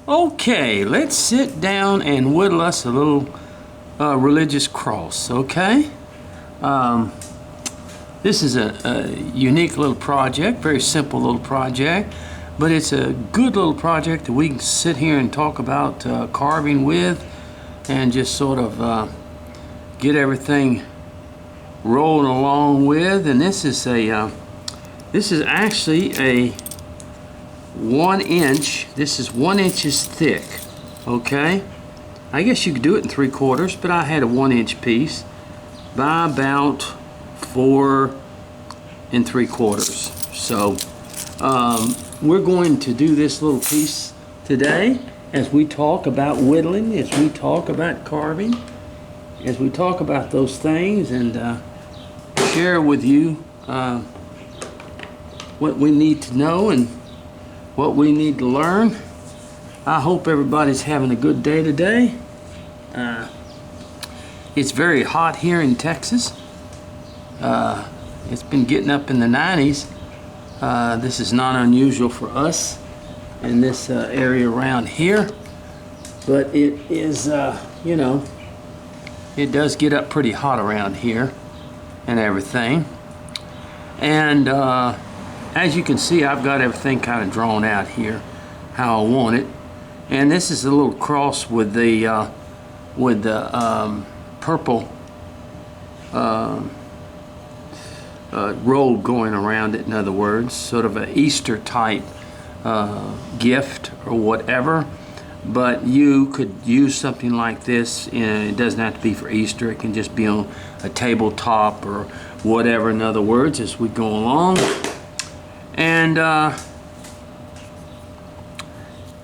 Okay, let's sit down and whittle us a little religious cross, okay? This is a unique little project, very simple little project, but it's a good little project that we can sit here and talk about carving with and just sort of get everything rolling along with. And this is actually a 1 inch. This is 1 inches thick, okay? I guess you could do it in 3/4, but I had a 1 inch piece by about 4 3/4. So we're going to do this little piece today as we talk about whittling, as we talk about carving, as we talk about those things, and share with you what we need to know and what we need to learn. I hope everybody's having a good day today. It's very hot here in Texas. It's been getting up in the 90s. This is not unusual for us in this area around here, but it is, you know, it does get up pretty hot around here and everything. And as you can see, I've got everything kind of drawn out here how I want it. And this is a little cross with the purple robe going around it. In other words, sort of an Easter type gift or whatever. But you could use something like this, and it doesn't have to be for Easter. It can just be on a tabletop or whatever. In other words, as we go along. And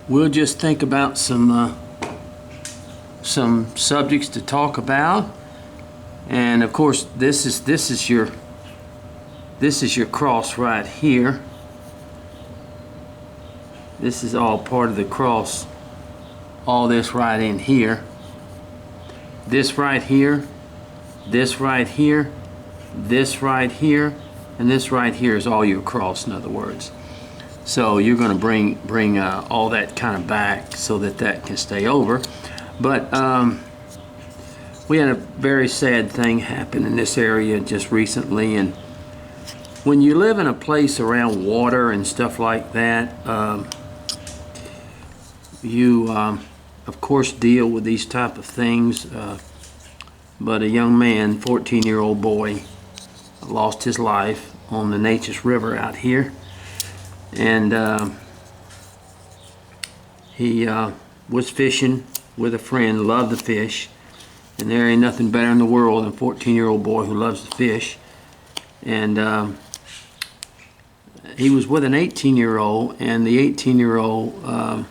we'll just think about some subjects to talk about. And of course, this is your cross right here. This is all part of the cross. All this right in here. This right here. This right here. This right here. And this right here is all your cross, in other words. So you're going to bring all that kind of back so that can stay over. But we had a very sad thing happen in this area just recently. And when you live in a place around water and stuff like that, you of course deal with these type of things. But a young man, 14-year-old boy, lost his life on the Natchez River out here, and he was fishing with a friend, loved to fish, and there ain't nothing better in the world than a 14-year-old boy who loves to fish. And he was with an 18-year-old, and the 18-year-old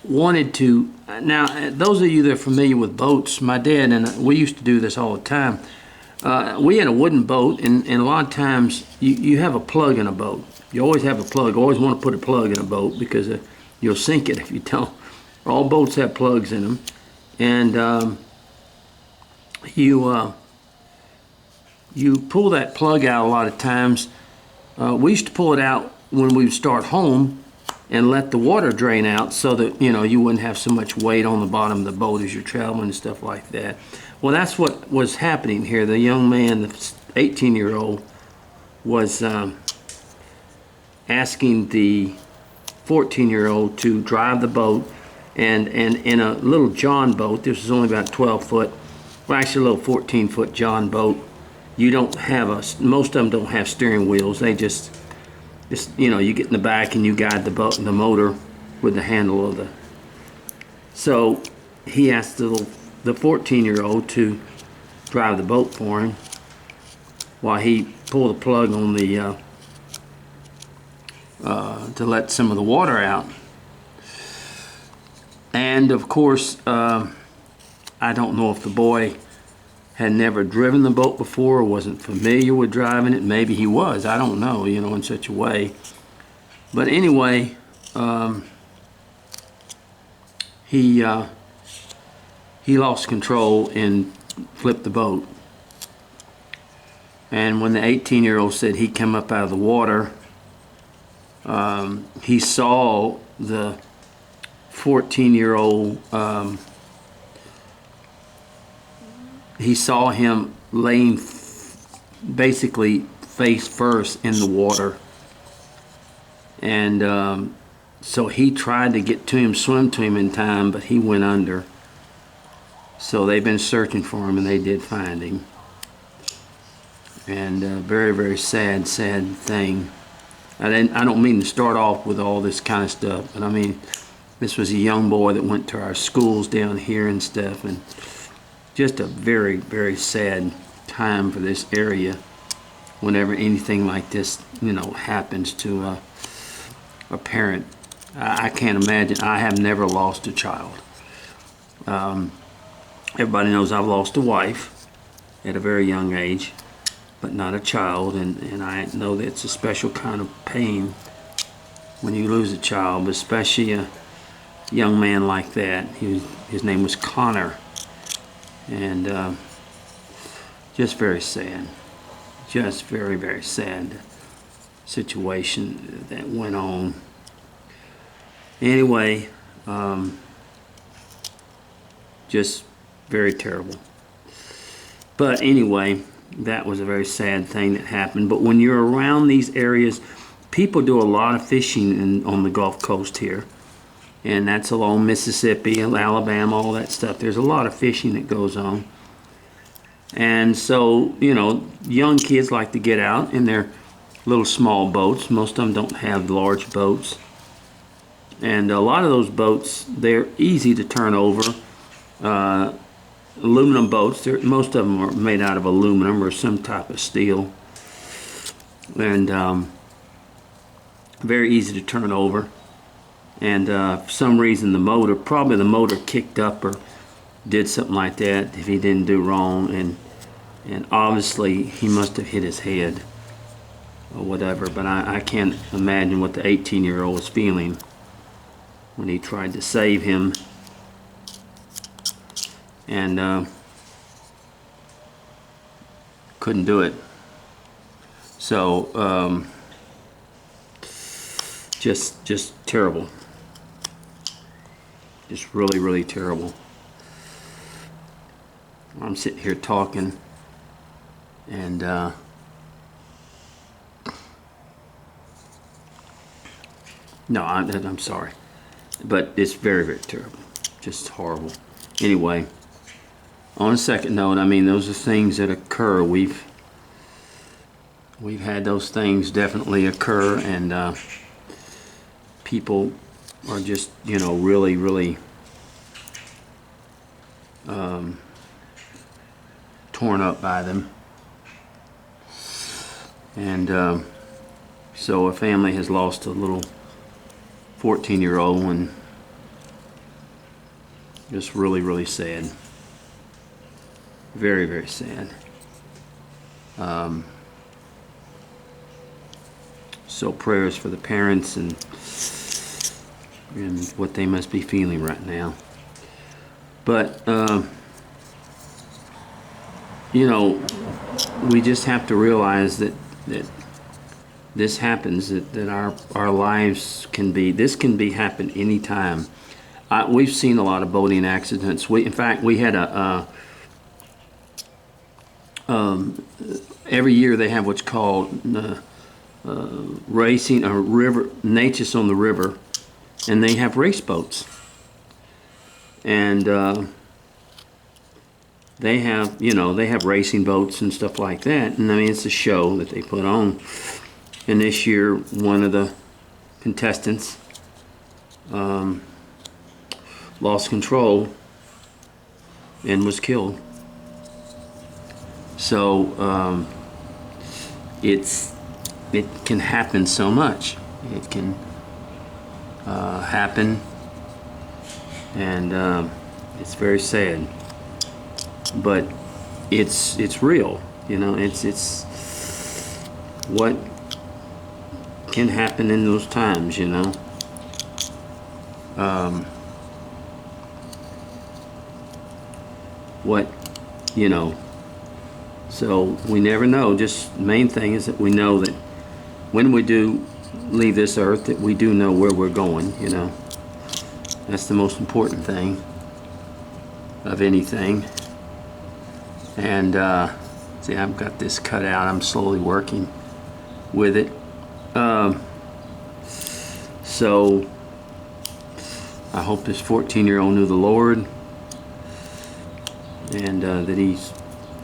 wanted to. Now, those of you that are familiar with boats, my dad and we used to do this all the time. We had a wooden boat, and a lot of times you have a plug in a boat. You always have a plug. Always want to put a plug in a boat because you'll sink it if you don't. All boats have plugs in them, and you pull that plug out a lot of times. We used to pull it out when we would start home and let the water drain out so that you wouldn't have so much weight on the bottom of the boat as you're traveling and stuff like that. Well, that's what was happening here. The young man, the 18-year-old, was asking the 14-year-old to drive the boat, and in a little John boat, this was only about 12 foot, well actually a little 14-foot John boat. You don't have most of them don't have steering wheels. They just you get in the back and you guide the motor with the handle of the. So he asked the 14-year-old to drive the boat for him while he pulled the plug on the to let some of the water out. And of course, I don't know if the boy had never driven the boat before or wasn't familiar with driving it. Maybe he was, I don't know, in such a way. But anyway, he lost control and flipped the boat. And when the 18-year-old said he came up out of the water, he saw the 14-year-old, he saw him laying basically face first in the water, and so he tried to get to him, swim to him in time, but he went under. So they've been searching for him, and they did find him. And very, very sad thing. I don't mean to start off with all this kind of stuff, but I mean, this was a young boy that went to our schools down here and stuff, and just a very, very sad time for this area whenever anything like this, you know, happens to a parent. I can't imagine. I have never lost a child. Everybody knows I've lost a wife at a very young age, but not a child, and I know that it's a special kind of pain when you lose a child, but especially a young man like that. His name was Connor, and just very sad. Just very, very sad situation that went on. Anyway, just very terrible. But anyway, that was a very sad thing that happened. But when you're around these areas, people do a lot of fishing on the Gulf Coast here. And that's along Mississippi, Alabama, all that stuff. There's a lot of fishing that goes on. And so, you know, young kids like to get out in their little small boats. Most of them don't have large boats. And a lot of those boats, they're easy to turn over. Aluminum boats, most of them are made out of aluminum or some type of steel. And very easy to turn over. And for some reason probably the motor kicked up or did something like that if he didn't do wrong, and obviously he must have hit his head or whatever, but I can't imagine what the 18-year-old was feeling when he tried to save him, and couldn't do it. So just terrible, just really, really terrible. I'm sitting here talking, and no, I'm sorry, but it's very, very terrible, just horrible. Anyway, on a second note, I mean, those are things that occur. We've had those things definitely occur, and people are just, you know, really, really torn up by them. And so a family has lost a little 14-year-old, and just really, really sad. Very, very sad. So prayers for the parents and what they must be feeling right now. But you know, we just have to realize that this happens, that our lives can be happen anytime. We've seen a lot of boating accidents. In fact, we had every year they have what's called racing, or river, Natchez on the river, and they have race boats. And they have racing boats and stuff like that, and I mean, it's a show that they put on. And this year, one of the contestants lost control and was killed. So it can happen so much. It can happen, and it's very sad. But it's real, you know. It's what can happen in those times, you know. So we never know. Just the main thing is that we know that when we do leave this earth, that we do know where we're going, you know. That's the most important thing of anything. And see, I've got this cut out. I'm slowly working with it. So I hope this 14-year-old knew the Lord, and that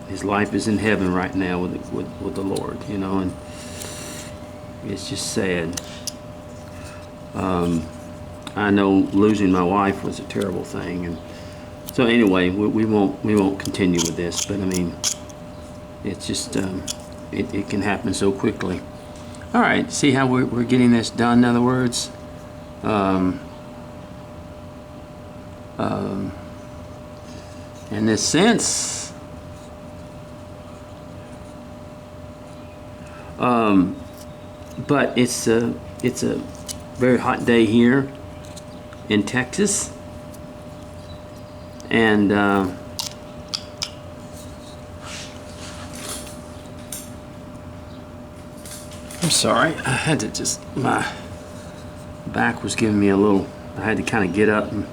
his life is in heaven right now with the Lord, you know. And it's just sad. I know losing my wife was a terrible thing, and so anyway, we won't continue with this. But I mean, it's just it can happen so quickly. All right, see how we're getting this done. In other words, in this sense, but it's a very hot day here in Texas, and I'm sorry, I had to just, my back was giving me a little, I had to kind of get up and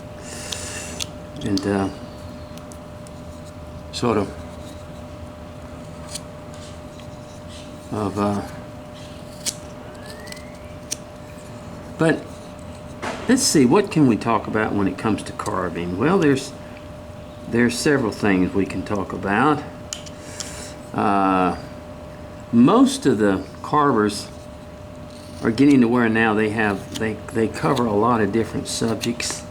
sort of but let's see, what can we talk about when it comes to carving? Well, there's several things we can talk about. Most of the carvers are getting to where now they cover a lot of different subjects,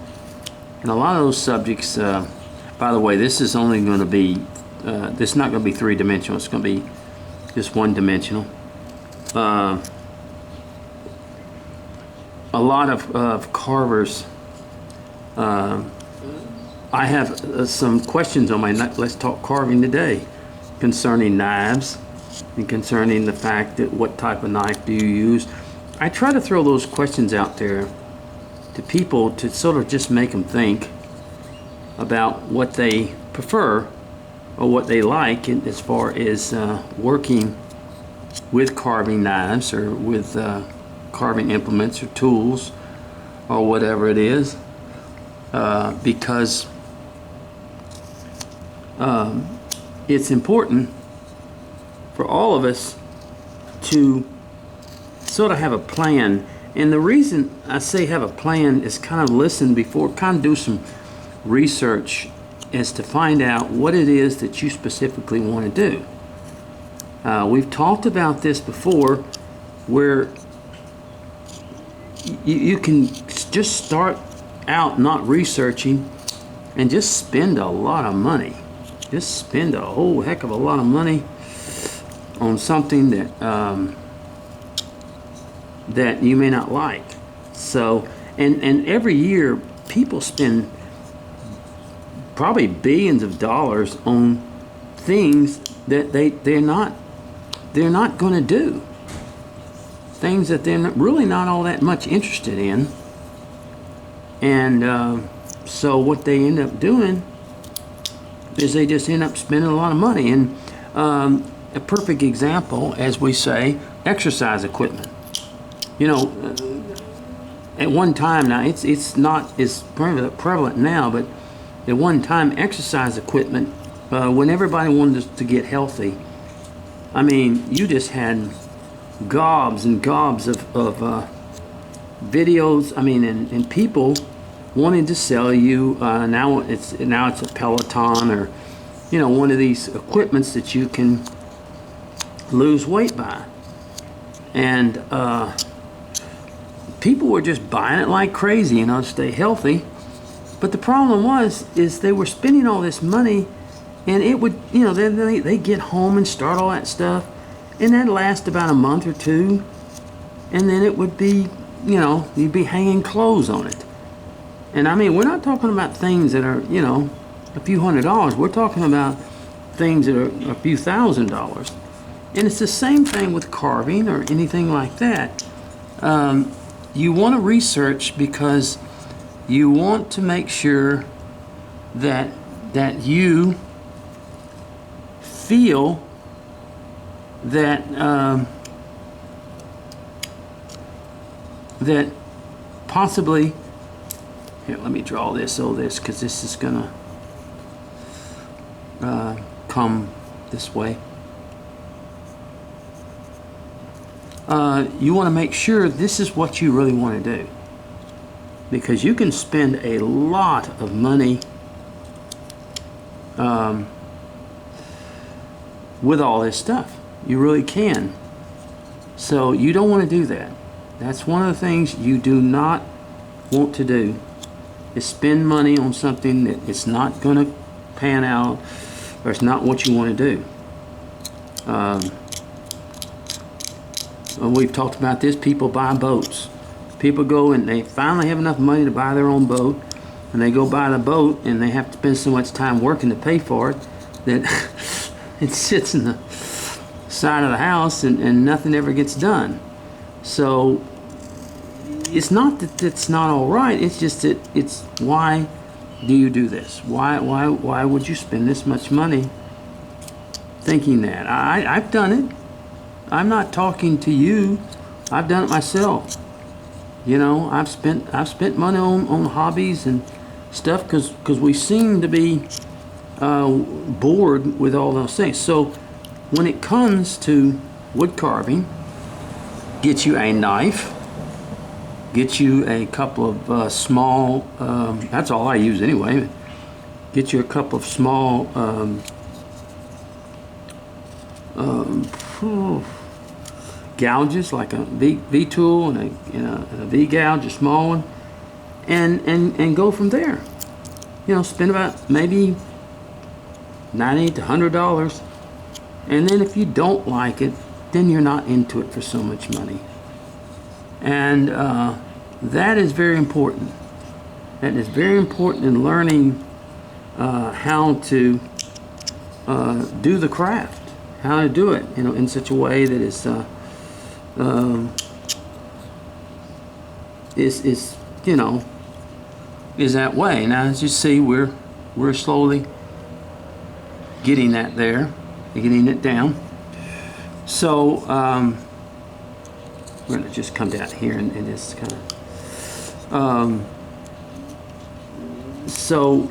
and a lot of those subjects, by the way, this is only going to be this is not going to be three-dimensional. It's going to be just one-dimensional. A lot of carvers, I have some questions on my Let's Talk Carving today concerning knives and concerning the fact that what type of knife do you use. I try to throw those questions out there to people to sort of just make them think about what they prefer or what they like as far as working with carving knives or with carving implements or tools or whatever it is, because it's important for all of us to sort of have a plan. And the reason I say have a plan is kind of listen before, kind of do some research as to find out what it is that you specifically want to do. We've talked about this before, where you can just start out not researching and just spend a lot of money. Just spend a whole heck of a lot of money on something that that you may not like. So, and every year people spend probably billions of dollars on things that they're not going to do. Things that they're really not all that much interested in. And so what they end up doing is they just end up spending a lot of money. And a perfect example, as we say, exercise equipment. You know, at one time, now it's not as prevalent now, but at one time, exercise equipment, when everybody wanted to get healthy, I mean, you just had gobs and gobs of videos. I mean, and people wanting to sell you. Now it's a Peloton, or you know, one of these equipments that you can lose weight by, and people were just buying it like crazy, you know, to stay healthy. But the problem is they were spending all this money, and it would, you know, then they get home and start all that stuff, and that'd last about a month or two, and then it would be, you know, you'd be hanging clothes on it. And I mean, we're not talking about things that are, you know, a few $100s. We're talking about things that are a few $1,000s. And it's the same thing with carving or anything like that. You want to research because you want to make sure that you feel that that possibly, here, let me draw this, because this is gonna come this way. You want to make sure this is what you really want to do, because you can spend a lot of money with all this stuff. You really can. So you don't want to do that. That's one of the things you do not want to do, is spend money on something that it's not going to pan out, or it's not what you want to do. We've talked about this. People buy boats. People go and they finally have enough money to buy their own boat, and they go buy the boat, and they have to spend so much time working to pay for it that it sits in the side of the house, and nothing ever gets done. So it's not that it's not all right. It's just that it's, why do you do this? Why would you spend this much money thinking that? I've done it. I'm not talking to you. I've done it myself. You know, I've spent money on hobbies and stuff because we seem to be bored with all those things. So when it comes to wood carving, get you a knife, get you a couple of small, that's all I use anyway, get you a couple of small gouges, like a V tool and a V gouge, a small one, and go from there. You know, spend about maybe $90 to $100, and then if you don't like it, then you're not into it for so much money. And that is very important. That is very important in learning how to do the craft, how to do it, you know, in such a way that is you know, is that way. Now, as you see, we're slowly getting that there, getting it down. So we're going to just come down here and just kind of so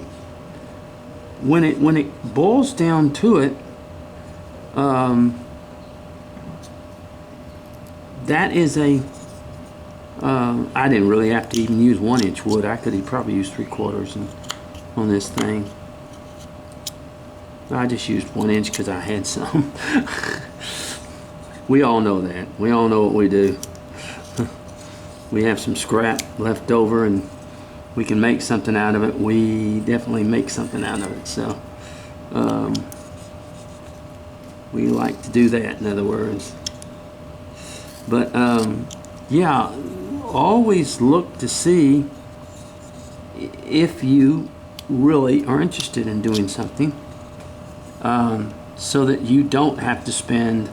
when it boils down to it, that is a I didn't really have to even use 1-inch wood. I could have probably used 3/4 on this thing. I just used 1 inch because I had some. We all know that. We all know what we do. We have some scrap left over and we can make something out of it. We definitely make something out of it. So we like to do that, in other words. But yeah, always look to see if you really are interested in doing something, so that you don't have to spend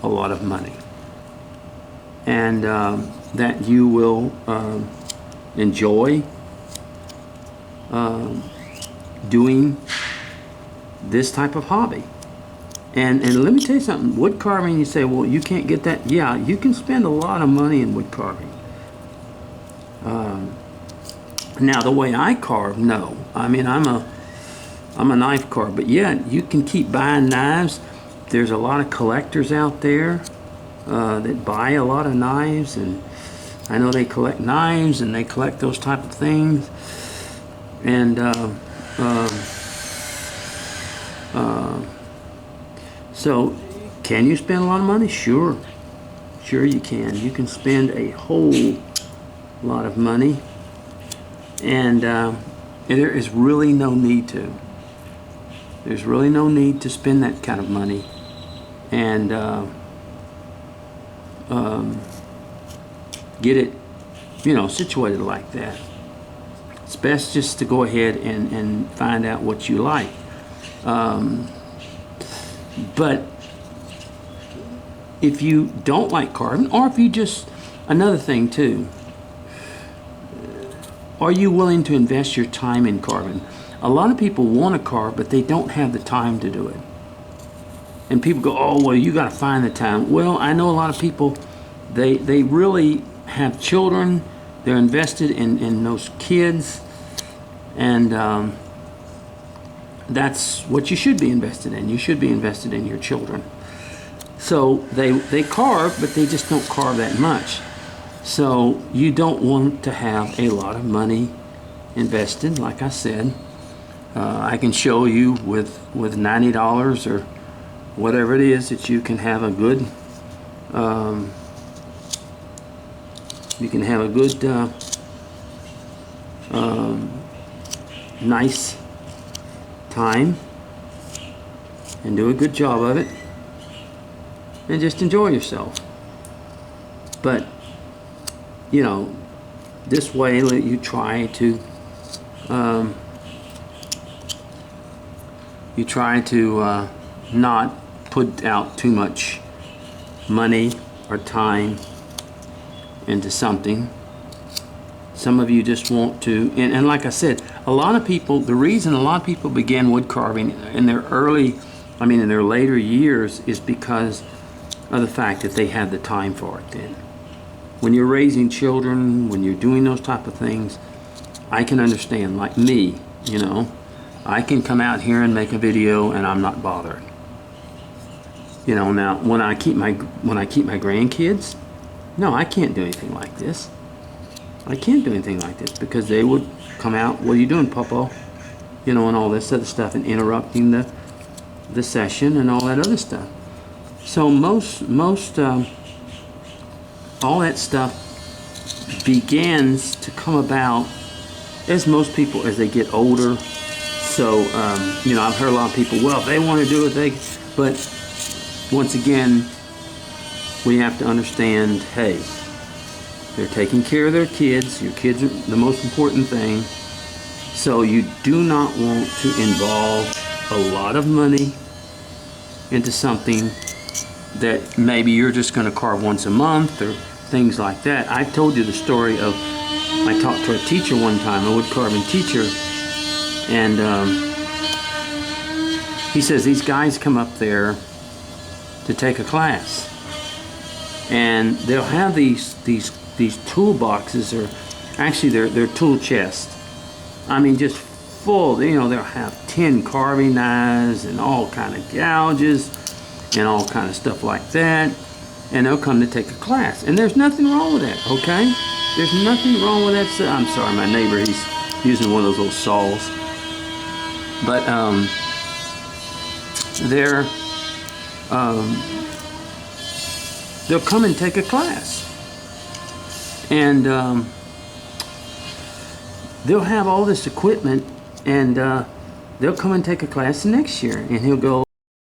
a lot of money, and that you will enjoy doing this type of hobby. And let me tell you something, wood carving, you say, well, you can't get that. Yeah, you can spend a lot of money in wood carving. Now, the way I carve, no. I mean, I'm a knife carver, but yeah, you can keep buying knives. There's a lot of collectors out there that buy a lot of knives, and I know they collect knives and they collect those type of things. And so, can you spend a lot of money? Sure. Sure you can. You can spend a whole lot of money, and there is really no need to. There's really no need to spend that kind of money and get it, you know, situated like that. It's best just to go ahead and find out what you like. But if you don't like carving, or if you just, another thing too, are you willing to invest your time in carving? A lot of people want to carve, but they don't have the time to do it. And people go, oh, well, you got to find the time. Well, I know a lot of people, they really have children, they're invested in those kids, and that's what you should be invested in. You should be invested in your children. So they carve, but they just don't carve that much. So you don't want to have a lot of money invested. Like I said, I can show you with $90 or whatever it is that you can have a good nice time and do a good job of it and just enjoy yourself. But you know, this way you try to not put out too much money or time into something. Some of you just want to, and like I said, a lot of people, the reason a lot of people began wood carving in their later years is because of the fact that they had the time for it then. When you're raising children, when you're doing those type of things, I can understand, like me, you know, I can come out here and make a video and I'm not bothered. You know, now when I keep my grandkids, no, I can't do anything like this. I can't do anything like this because they would come out, what are you doing, Papa? You know, and all this other stuff, and interrupting the session and all that other stuff. So all that stuff begins to come about as most people, as they get older. So, you know, I've heard a lot of people, well, if they want to do it, but once again, we have to understand, hey, they're taking care of their kids. Your kids are the most important thing. So you do not want to involve a lot of money into something that maybe you're just going to carve once a month or things like that. I told you the story of, I talked to a teacher one time, a wood carving teacher, and he says these guys come up there to take a class, and they'll have these toolboxes, or actually they're tool chests. I mean, just full. You know, they'll have 10 carving knives and all kind of gouges and all kind of stuff like that, and they'll come to take a class. And there's nothing wrong with that, okay? There's nothing wrong with that. I'm sorry, my neighbor, he's using one of those little saws. But they'll come and take a class, and they'll have all this equipment, and they'll come and take a class the next year, and he'll go,